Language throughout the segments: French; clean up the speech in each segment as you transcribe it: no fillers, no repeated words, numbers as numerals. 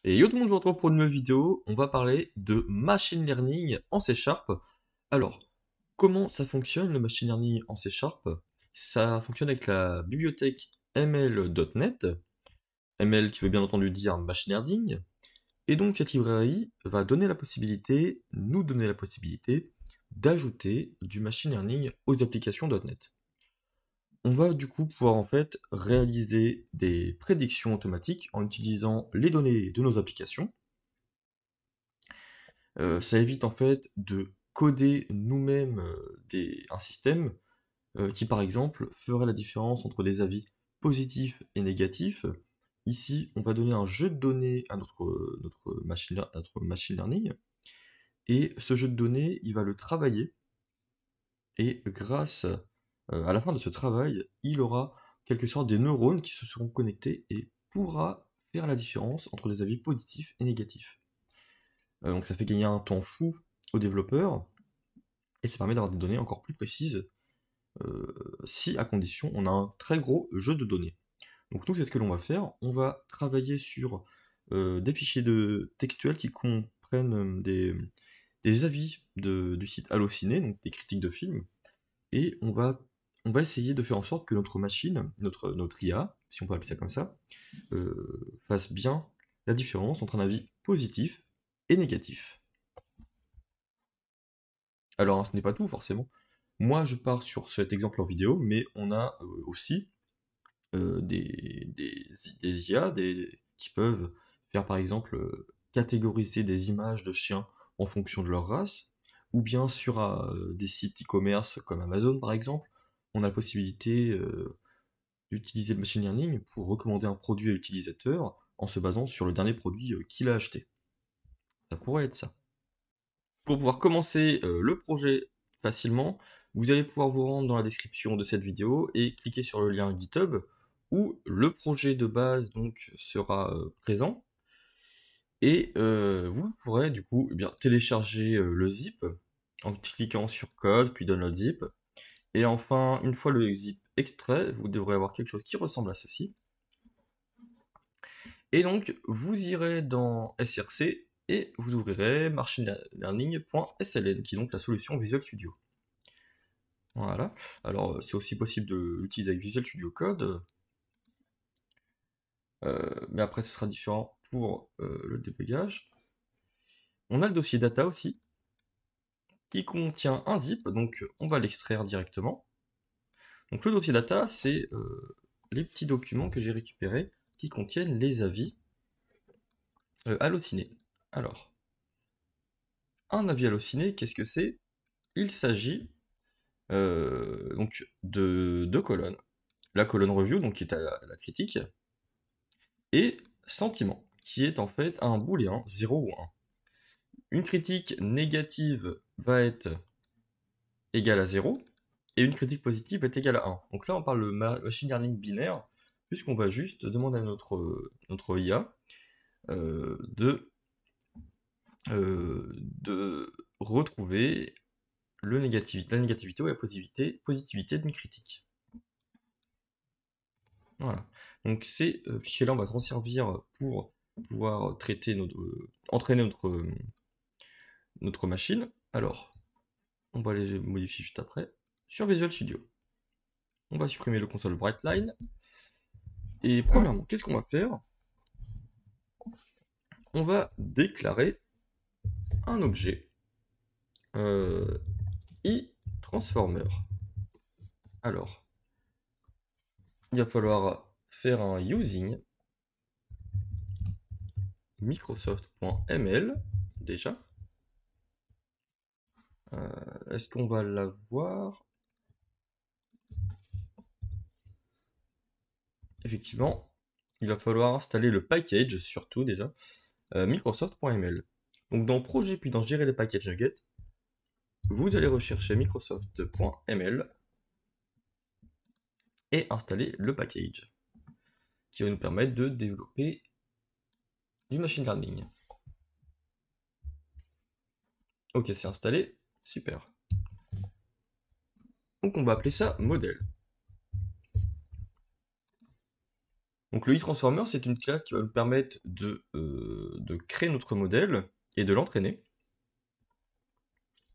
Et yo tout le monde, je vous retrouve pour une nouvelle vidéo. On va parler de machine learning en C#. Alors, comment ça fonctionne le machine learning en C#? Ça fonctionne avec la bibliothèque ml.net, ML qui veut bien entendu dire machine learning. Et donc cette librairie va nous donner la possibilité d'ajouter du machine learning aux applications .NET. On va du coup pouvoir en fait réaliser des prédictions automatiques en utilisant les données de nos applications. Ça évite en fait de coder nous-mêmes un système qui par exemple ferait la différence entre des avis positifs et négatifs. Ici, on va donner un jeu de données à notre machine learning, et ce jeu de données, il va le travailler, et grâce à la fin de ce travail, il aura quelque sorte des neurones qui se seront connectés et pourra faire la différence entre des avis positifs et négatifs. Donc ça fait gagner un temps fou aux développeurs, et ça permet d'avoir des données encore plus précises, si à condition on a un très gros jeu de données. Donc nous, c'est ce que l'on va faire. On va travailler sur des fichiers textuels qui comprennent des avis du site Allociné, donc des critiques de films, et on va essayer de faire en sorte que notre machine, notre IA, si on peut appeler ça comme ça, fasse bien la différence entre un avis positif et négatif. Alors, hein, ce n'est pas tout, forcément. Moi, je pars sur cet exemple en vidéo, mais on a aussi des IA qui peuvent faire, par exemple, catégoriser des images de chiens en fonction de leur race, ou bien sur des sites e-commerce comme Amazon, par exemple, on a la possibilité d'utiliser le machine learning pour recommander un produit à l'utilisateur en se basant sur le dernier produit qu'il a acheté. Ça pourrait être ça. Pour pouvoir commencer le projet facilement, vous allez pouvoir vous rendre dans la description de cette vidéo et cliquer sur le lien GitHub où le projet de base donc sera présent, et vous pourrez du coup télécharger le zip en cliquant sur code puis download zip, et enfin une fois le zip extrait, vous devrez avoir quelque chose qui ressemble à ceci, et donc vous irez dans SRC et vous ouvrirez machinelearning.sln, qui est donc la solution Visual Studio. Voilà. Alors, c'est aussi possible de l'utiliser avec Visual Studio Code, mais après, ce sera différent pour le débugage. On a le dossier data aussi, qui contient un zip, donc on va l'extraire directement. Donc, le dossier data, c'est les petits documents que j'ai récupérés qui contiennent les avis hallucinés. Alors, un avis halluciné, qu'est-ce que c'est? Il s'agit donc de deux colonnes. La colonne review, donc qui est à la critique, et sentiment, qui est en fait un booléen 0 ou 1. Une critique négative va être égale à 0, et une critique positive va être égale à 1. Donc là, on parle de machine learning binaire, puisqu'on va juste demander à notre IA de retrouver la négativité ou la positivité d'une critique. Voilà. Donc ces fichiers-là, on va s'en servir pour pouvoir entraîner notre machine. Alors, on va les modifier juste après. Sur Visual Studio, on va supprimer le console Brightline. Et premièrement, qu'est-ce qu'on va faire? On va déclarer un objet iTransformer. Alors, il va falloir faire un using Microsoft.ml déjà. Est-ce qu'on va l'avoir? Effectivement, il va falloir installer le package, surtout déjà, Microsoft.ml. Donc dans projet, puis dans gérer les packages nuggets, vous allez rechercher Microsoft.ml et installer le package, qui va nous permettre de développer du machine learning. Ok, c'est installé, super. Donc on va appeler ça modèle. Donc le e-transformer, c'est une classe qui va nous permettre de créer notre modèle et de l'entraîner.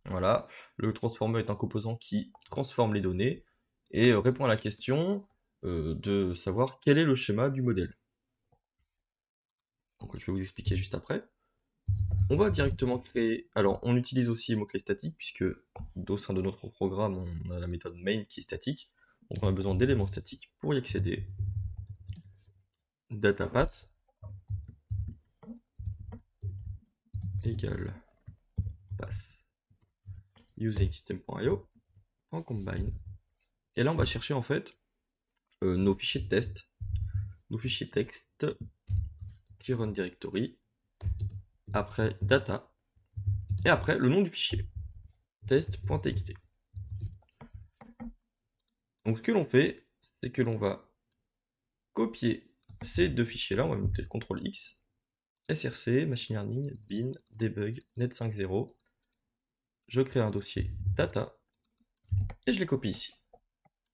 Voilà, le transformer est un composant qui transforme les données et répond à la question de savoir quel est le schéma du modèle. Donc je vais vous expliquer juste après. On va directement créer... Alors, on utilise aussi les mots-clés statiques, puisque au sein de notre programme, on a la méthode main qui est statique. Donc on a besoin d'éléments statiques pour y accéder. Datapath égale pass using system.io .combine. Et là, on va chercher en fait nos fichiers de test, nos fichiers texte qui run directory, après data, et après le nom du fichier, test.txt. Donc ce que l'on fait, c'est que l'on va copier ces deux fichiers-là, on va mettre le CTRL X, src, machine learning, bin, debug, net50, je crée un dossier data, et je les copie ici.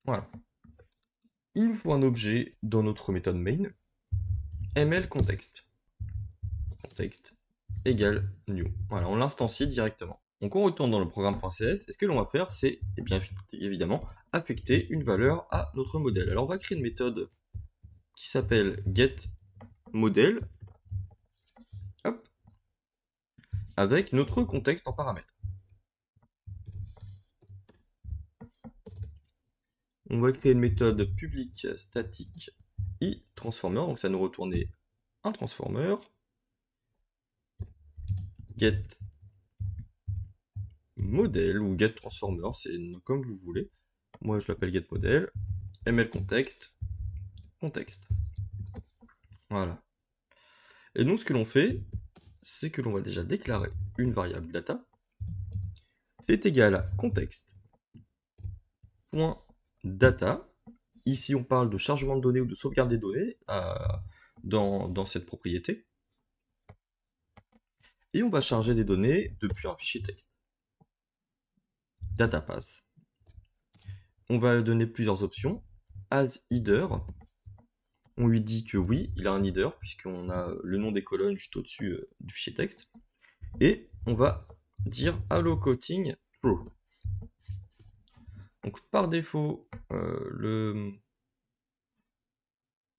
Voilà. Il nous faut un objet dans notre méthode main, ml context. Context égale new. Voilà, on l'instancie directement. Donc on retourne dans le programme.cs, et ce que l'on va faire, c'est bien évidemment affecter une valeur à notre modèle. Alors on va créer une méthode qui s'appelle getModel, hop, avec notre contexte en paramètre. On va créer une méthode publique statique iTransformer, donc ça nous retourner un transformer, getModel ou getTransformer, c'est comme vous voulez. Moi je l'appelle getModel, mlContext, contexte. Voilà. Et donc ce que l'on fait, c'est que l'on va déjà déclarer une variable data. C'est égal à contexte.data. Ici on parle de chargement de données ou de sauvegarde des données dans cette propriété. Et on va charger des données depuis un fichier texte. Datapath. On va donner plusieurs options. As header. On lui dit que oui, il a un header, puisqu'on a le nom des colonnes juste au-dessus du fichier texte. Et on va dire allocating true. Donc par défaut,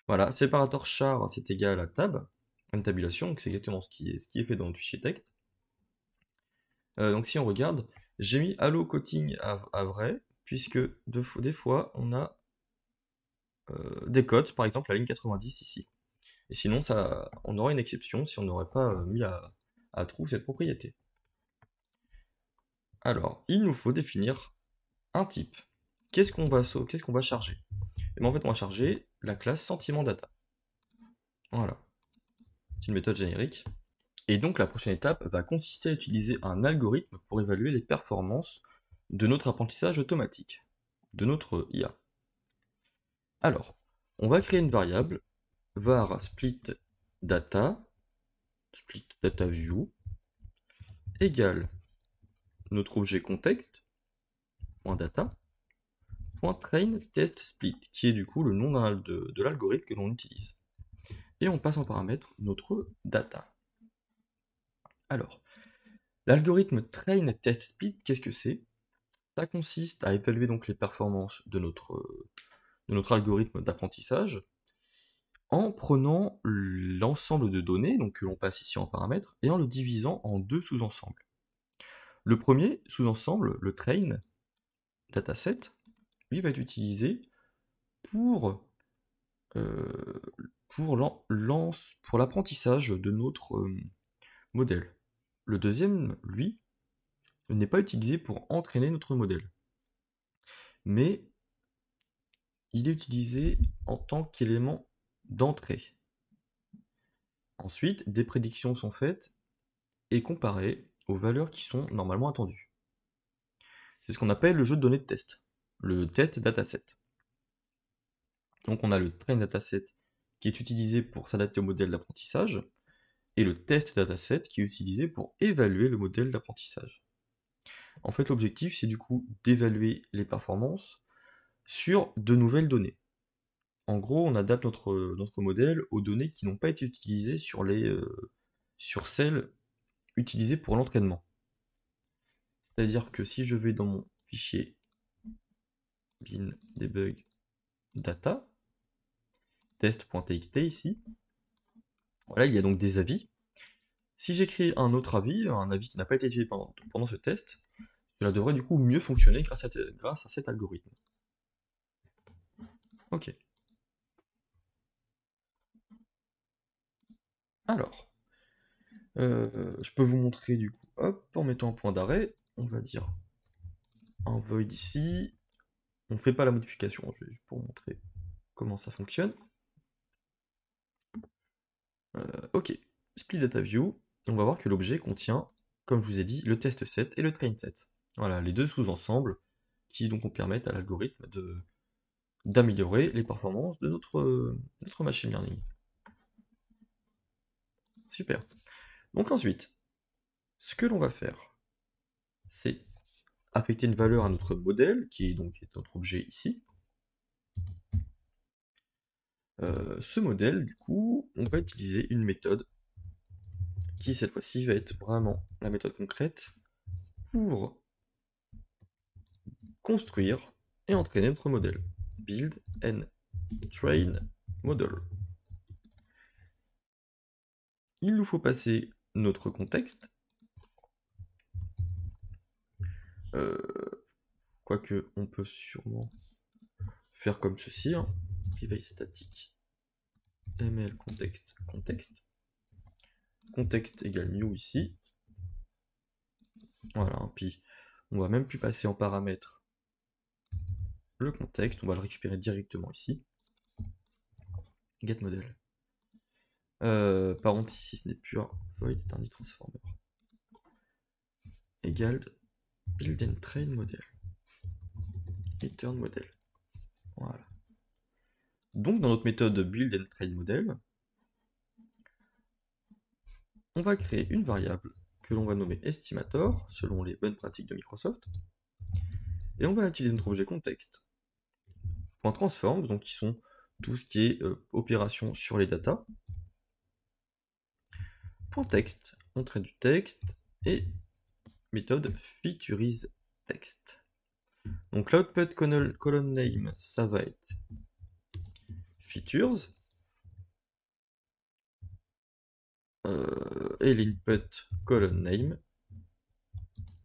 voilà, séparateur char c'est égal à tab, une tabulation, donc c'est exactement ce qui est fait dans notre fichier texte. Donc si on regarde, j'ai mis allocating à vrai, puisque des fois on a des codes, par exemple la ligne 90 ici. Et sinon, on aurait une exception si on n'aurait pas mis à true cette propriété. Alors, il nous faut définir un type. Qu'est-ce qu'on va charger? Et bien, en fait, on va charger la classe sentiment data. Voilà. C'est une méthode générique. Et donc, la prochaine étape va consister à utiliser un algorithme pour évaluer les performances de notre apprentissage automatique, de notre IA. Alors, on va créer une variable var split data view égale notre objet contexte .data .train test split, qui est du coup le nom de l'algorithme que l'on utilise. Et on passe en paramètre notre data. Alors, l'algorithme train test split, qu'est-ce que c'est? Ça consiste à évaluer donc les performances de notre algorithme d'apprentissage en prenant l'ensemble de données, donc que l'on passe ici en paramètres, et en le divisant en deux sous-ensembles. Le premier sous-ensemble, le train dataset, lui va être utilisé pour l'apprentissage de notre modèle. Le deuxième, lui, n'est pas utilisé pour entraîner notre modèle, mais il est utilisé en tant qu'élément d'entrée. Ensuite, des prédictions sont faites et comparées aux valeurs qui sont normalement attendues. C'est ce qu'on appelle le jeu de données de test, le test dataset. Donc on a le train dataset qui est utilisé pour s'adapter au modèle d'apprentissage, et le test dataset qui est utilisé pour évaluer le modèle d'apprentissage. En fait, l'objectif, c'est du coup d'évaluer les performances sur de nouvelles données. En gros, on adapte notre modèle aux données qui n'ont pas été utilisées sur sur celles utilisées pour l'entraînement. C'est-à-dire que si je vais dans mon fichier bin debug data, test.txt ici, voilà, il y a donc des avis. Si j'écris un autre avis, un avis qui n'a pas été utilisé pendant ce test, cela devrait du coup mieux fonctionner grâce à cet algorithme. Ok. Alors, je peux vous montrer du coup, hop, en mettant un point d'arrêt, on va dire un void ici. On ne fait pas la modification, je vais juste pour vous montrer comment ça fonctionne. Ok, split data view, on va voir que l'objet contient, comme je vous ai dit, le test set et le train set. Voilà, les deux sous-ensembles qui donc permettent à l'algorithme d'améliorer les performances de notre machine learning. Super. Donc ensuite, ce que l'on va faire, c'est affecter une valeur à notre modèle, qui est donc notre objet ici. Ce modèle, du coup, on va utiliser une méthode qui, cette fois-ci, va être vraiment la méthode concrète pour construire et entraîner notre modèle. Build and train model. Il nous faut passer notre contexte. Quoique, on peut sûrement faire comme ceci. Hein. Private static ml context contexte. Contexte égale new ici. Voilà, puis on va même plus passer en paramètres le contexte, on va le récupérer directement ici. Get model. Par contre, ici ce n'est plus un void, c'est un transformer. Égale build and train model. Return model. Voilà. Donc dans notre méthode build and train model, on va créer une variable que l'on va nommer estimator, selon les bonnes pratiques de Microsoft, et on va utiliser notre objet contexte. .transform, donc qui sont tout ce qui est opération sur les datas. .text, on traite du texte, et méthode featureIsText. Donc l'output column name, ça va être features, et l'input column name,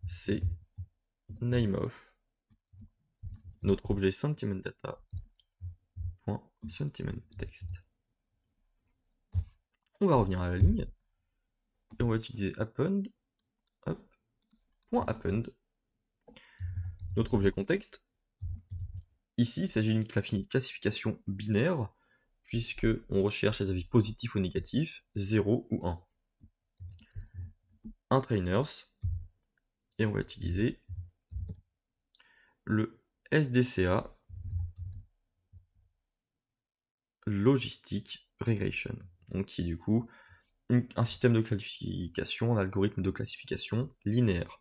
c'est name of notre objet sentimentData.sentimentText. On va revenir à la ligne et on va utiliser append, .append, notre objet contexte. Ici, il s'agit d'une classification binaire puisque on recherche les avis positifs ou négatifs, 0 ou 1. Un trainers, et on va utiliser le SDCA Logistic Regression, donc qui est du coup un système de classification, un algorithme de classification linéaire.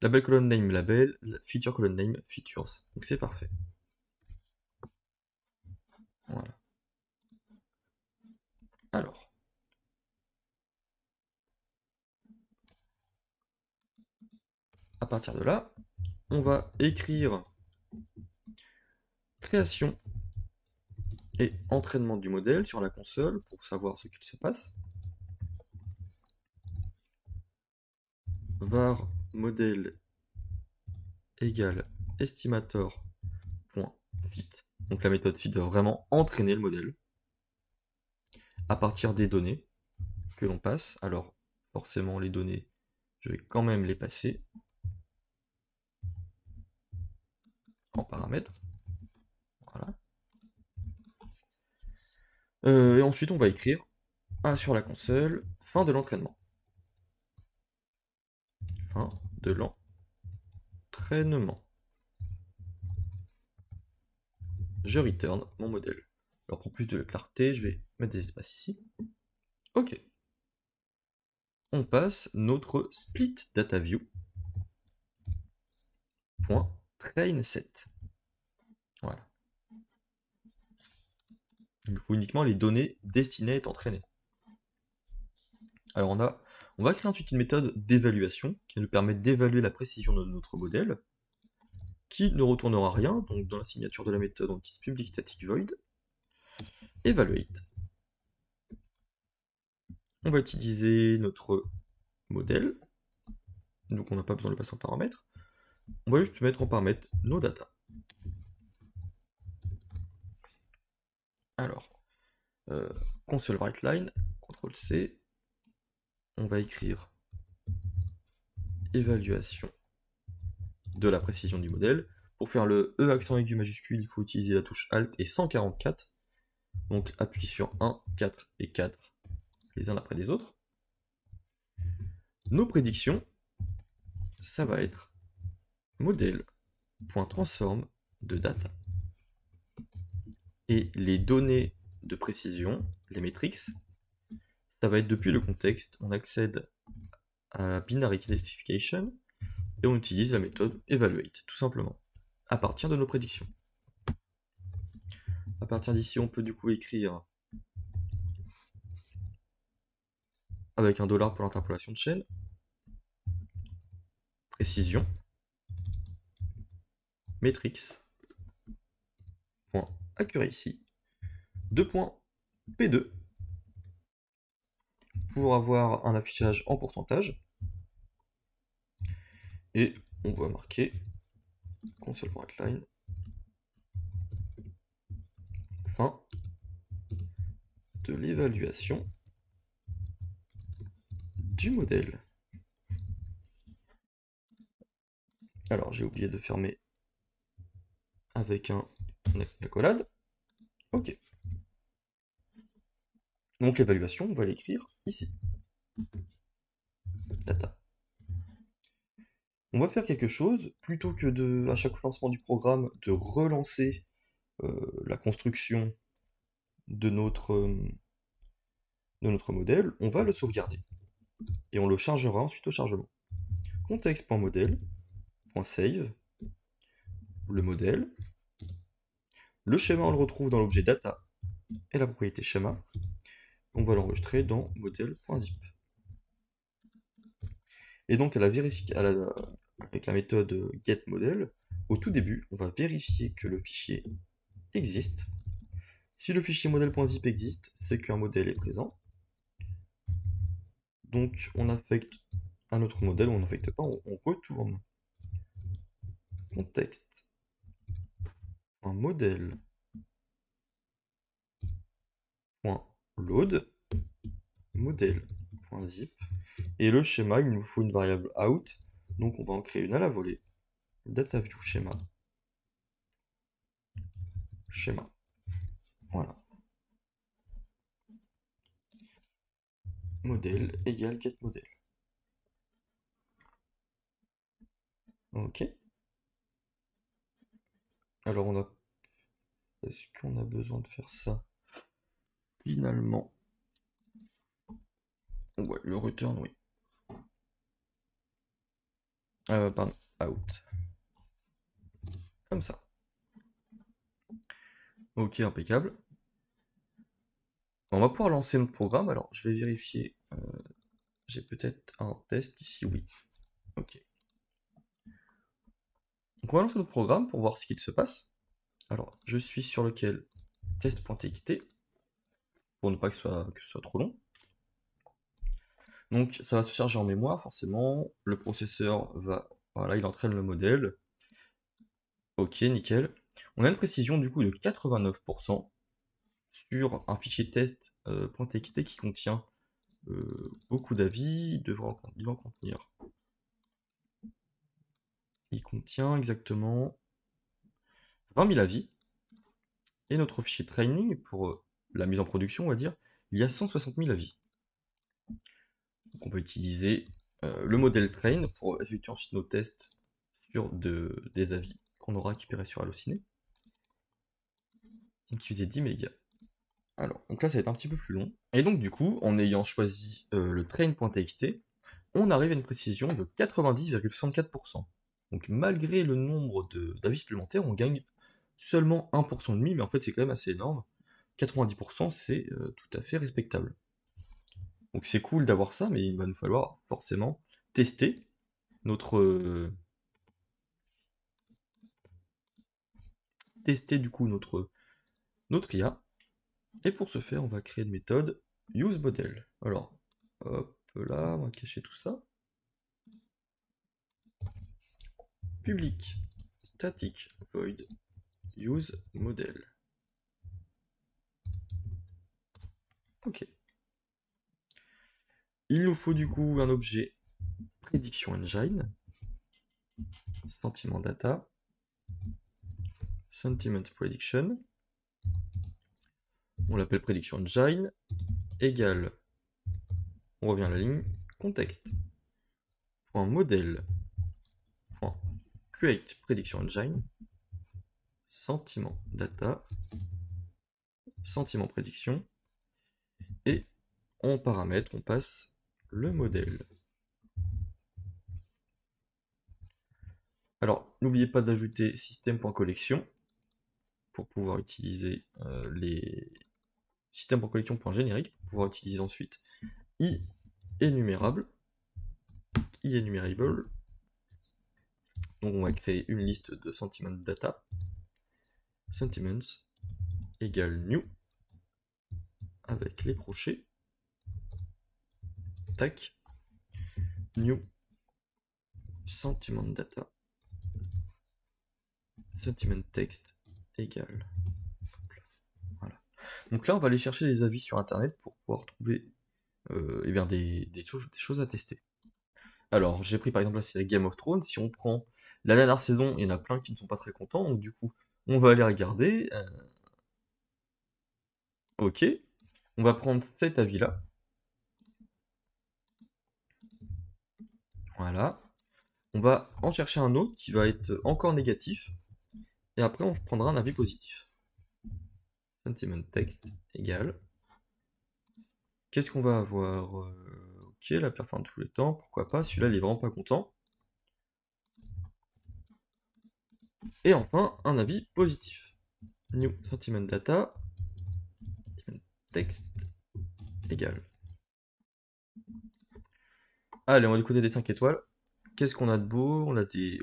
Label column name label, feature column name features, donc c'est parfait. Voilà. Alors, à partir de là, on va écrire création et entraînement du modèle sur la console pour savoir ce qu'il se passe. Var modèle égale estimator.fit. Donc la méthode fit va vraiment entraîner le modèle à partir des données que l'on passe. Alors forcément les données, je vais quand même les passer en paramètres. Voilà. Et ensuite on va écrire sur la console fin de l'entraînement. Fin de l'entraînement. Je return mon modèle. Alors pour plus de clarté, je vais mettre des espaces ici. Ok. On passe notre split data view .train set. Voilà. Il faut uniquement les données destinées à être entraînées. Alors on va créer ensuite une méthode d'évaluation qui nous permet d'évaluer la précision de notre modèle, qui ne retournera rien. Donc dans la signature de la méthode, on utilise public static void evaluate. On va utiliser notre modèle, donc on n'a pas besoin de le passer en paramètre. On va juste mettre en paramètre nos data. Alors, console write line, CTRL C, on va écrire évaluation de la précision du modèle. Pour faire le E accent aigu majuscule, il faut utiliser la touche Alt et 144. Donc appuie sur 1, 4 et 4, les uns après les autres. Nos prédictions, ça va être modèle.transform de data. Et les données de précision, les metrics, ça va être depuis le contexte, on accède à la binary classification et on utilise la méthode evaluate, tout simplement, à partir de nos prédictions. À partir d'ici, on peut du coup écrire avec un dollar pour l'interpolation de chaîne, précision, metrics, point accuracy, 2.p2 pour avoir un affichage en pourcentage. Et on va marquer console.line fin de l'évaluation du modèle. Alors j'ai oublié de fermer avec un accolade. Ok. Donc l'évaluation, on va l'écrire ici. Data. On va faire quelque chose, plutôt que de, à chaque lancement du programme, de relancer la construction de notre modèle, on va le sauvegarder. Et on le chargera ensuite au chargement. Context.modèle.save, le modèle. Le schéma, on le retrouve dans l'objet data et la propriété schéma. On va l'enregistrer dans modèle.zip. Et donc avec la méthode getModel, au tout début, on va vérifier que le fichier existe. Si le fichier modèle.zip existe, c'est qu'un modèle est présent. Donc on affecte un autre modèle, ou on n'affecte pas, on retourne contexte un modèle.load modèle.zip et le schéma, il nous faut une variable out, donc on va en créer une à la volée, DataView schéma, voilà, modèle égale getModel. Ok. Alors est-ce qu'on a besoin de faire ça finalement? Ouais, le return, oui. Pardon, out. Comme ça. Ok, impeccable. On va pouvoir lancer notre programme. Alors, je vais vérifier. J'ai peut-être un test ici, oui. Ok. Donc, on va lancer notre programme pour voir ce qu'il se passe. Alors, je suis sur lequel test.txt pour ne pas que ce soit trop long. Donc, ça va se charger en mémoire, forcément. Le processeur va... Voilà, il entraîne le modèle. Ok, nickel. On a une précision du coup de 89% sur un fichier test.txt qui contient beaucoup d'avis. Il va contenir. Il contient exactement 20 000 avis. Et notre fichier training, pour la mise en production, on va dire, il y a 160 000 avis. Donc on peut utiliser le modèle train pour effectuer ensuite nos tests sur des avis qu'on aura récupérés sur Allociné. Donc il faisait 10 mégas. Alors, donc là ça va être un petit peu plus long. Et donc du coup, en ayant choisi le train.txt, on arrive à une précision de 90,64%. Donc malgré le nombre d'avis supplémentaires, on gagne seulement 1% de demi, mais en fait c'est quand même assez énorme. 90% c'est tout à fait respectable. Donc c'est cool d'avoir ça, mais il va nous falloir forcément tester notre du coup notre IA. Et pour ce faire, on va créer une méthode useModel. Alors, hop là, on va cacher tout ça. Public static void useModel. Ok. Il nous faut du coup un objet Prediction Engine, sentiment data, sentiment prediction. On l'appelle Prediction Engine, égale, on revient à la ligne, contexte, point modèle, point create Prediction Engine, sentiment data, sentiment prédiction, et en paramètre, on passe le modèle. Alors, n'oubliez pas d'ajouter système.collection pour pouvoir utiliser les système.collection.générique pour pouvoir utiliser ensuite enumerable. Donc on va créer une liste de sentiment data. Sentiments égale new avec les crochets. Tac. New sentiment data. Sentiment text égale. Voilà. Donc là on va aller chercher des avis sur internet pour pouvoir trouver eh bien des choses à tester. Alors, j'ai pris par exemple là, c'est la Game of Thrones. Si on prend la dernière saison, il y en a plein qui ne sont pas très contents. Donc, du coup, on va aller regarder. Ok. On va prendre cet avis-là. Voilà. On va en chercher un autre qui va être encore négatif. Et après, on prendra un avis positif. Sentiment text égale. Qu'est-ce qu'on va avoir Ok, la pire fin de tous les temps. Pourquoi pas. Celui-là, il est vraiment pas content. Et enfin, un avis positif. New sentiment data. Sentiment text égale. Allez, on va du côté des 5 étoiles. Qu'est-ce qu'on a de beau? On a des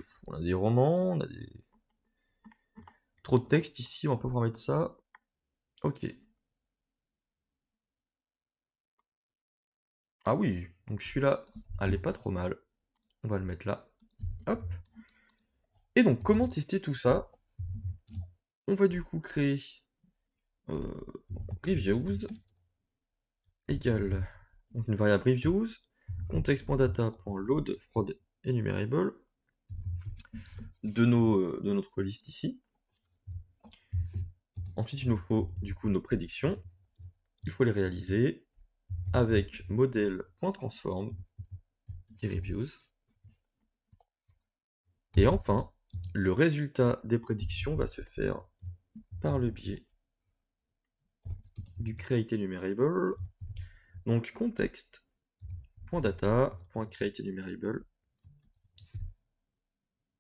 romans, on a des... Trop de texte ici, on va pas pouvoir mettre ça. Ok. Ah oui, donc celui-là, elle est pas trop mal. On va le mettre là. Hop. Et donc, comment tester tout ça? On va du coup créer reviews égale donc une variable reviews context.data.load from enumerable de notre liste ici. Ensuite, il nous faut du coup nos prédictions. Il faut les réaliser avec modèle.transform et reviews. Et enfin, le résultat des prédictions va se faire par le biais du create enumerable. Donc context.data.create enumerable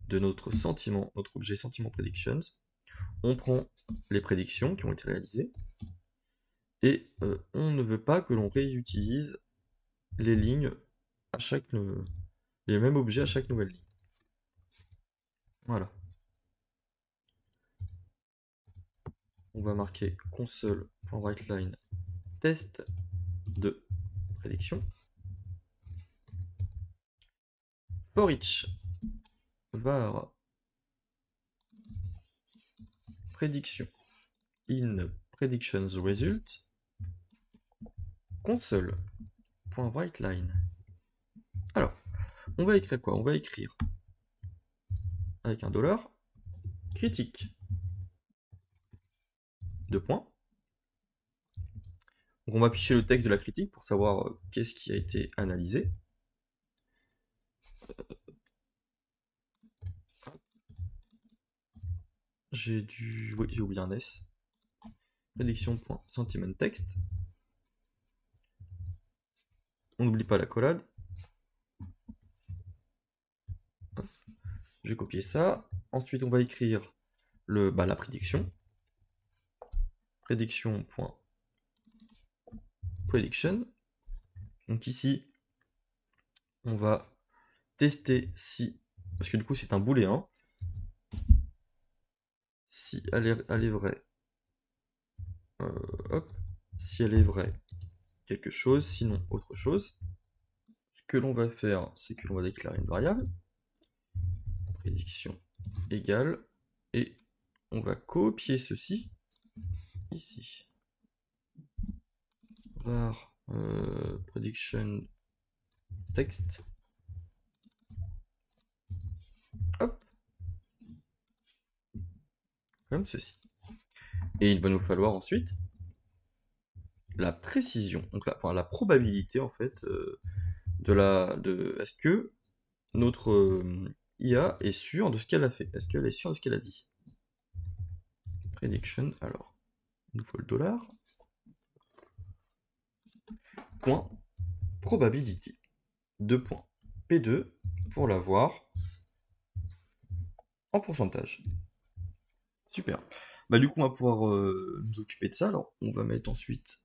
de notre objet sentiment predictions. On prend les prédictions qui ont été réalisées et on ne veut pas que l'on réutilise les lignes à les mêmes objets à chaque nouvelle ligne. Voilà. On va marquer console.writeLine test de prédiction. For each var prédiction in predictions result console.writeLine. Alors, on va écrire quoi? On va écrire avec un dollar critique. Deux points. Donc on va afficher le texte de la critique pour savoir qu'est-ce qui a été analysé. J'ai oublié un S. Prédiction.sentiment text. On n'oublie pas la collade. Je vais copier ça. Ensuite, on va écrire la prédiction. Prédiction.prediction Donc ici, on va tester si, parce que du coup c'est un booléen, si elle est vraie, hop, si elle est vraie, quelque chose, sinon autre chose. Ce que l'on va faire, c'est que l'on va déclarer une variable, prédiction égale, et on va copier ceci ici. Var prediction text. Hop. Comme ceci. Et il va nous falloir ensuite la précision, donc la probabilité en fait de est-ce que notre IA est sûre de ce qu'elle a fait, est-ce qu'elle est sûre de ce qu'elle a dit. Prediction, alors, il nous faut le dollar. Point probability. 2 points. P2 pour l'avoir en pourcentage. Super. Bah du coup on va pouvoir nous occuper de ça. Alors on va mettre ensuite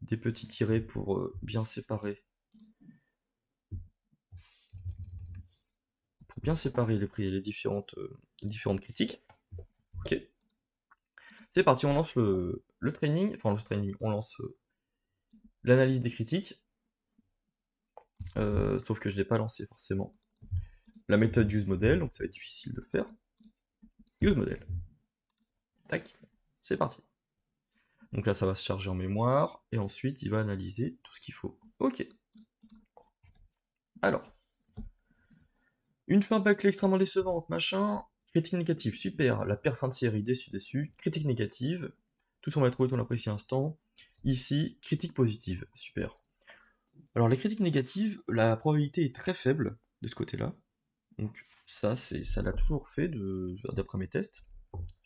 des petits tirets pour bien séparer. Pour bien séparer les différentes critiques. Ok. C'est parti, on lance le training. Enfin on lance l'analyse des critiques. Sauf que je ne l'ai pas lancé forcément. La méthode useModel, donc ça va être difficile de faire. useModel. Tac, c'est parti. Donc là, ça va se charger en mémoire, et ensuite, il va analyser tout ce qu'il faut. Ok. Alors. Une fin bâclée extrêmement décevante, machin. Critique négative, super. La perte fin de série, déçu. Critique négative. Tout semble être trouvé ton apprécié instant. Ici, critique positive, super. Alors, les critiques négatives, la probabilité est très faible de ce côté-là. Donc, ça l'a toujours fait d'après mes tests.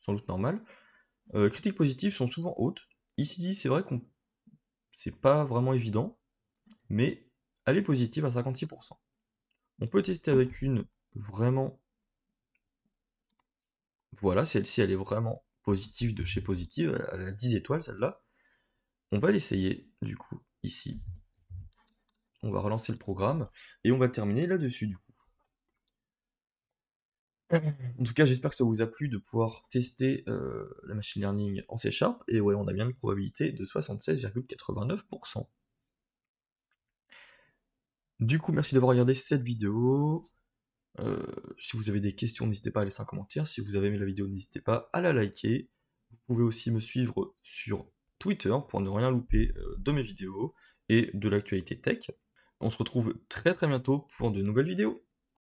Sans doute normal. Critiques positives sont souvent hautes. Ici, c'est vrai qu'on c'est pas vraiment évident, mais elle est positive à 56%. On peut tester avec une vraiment... Voilà, celle-ci, elle est vraiment positive de chez positive, elle a 10 étoiles, celle-là. On va l'essayer, du coup, ici. On va relancer le programme, et on va terminer là-dessus, du coup. En tout cas, j'espère que ça vous a plu de pouvoir tester la machine learning en C#, et ouais, on a bien une probabilité de 76,89%. Du coup, merci d'avoir regardé cette vidéo. Si vous avez des questions, n'hésitez pas à laisser un commentaire. Si vous avez aimé la vidéo, n'hésitez pas à la liker. Vous pouvez aussi me suivre sur Twitter pour ne rien louper de mes vidéos et de l'actualité tech. On se retrouve très très bientôt pour de nouvelles vidéos.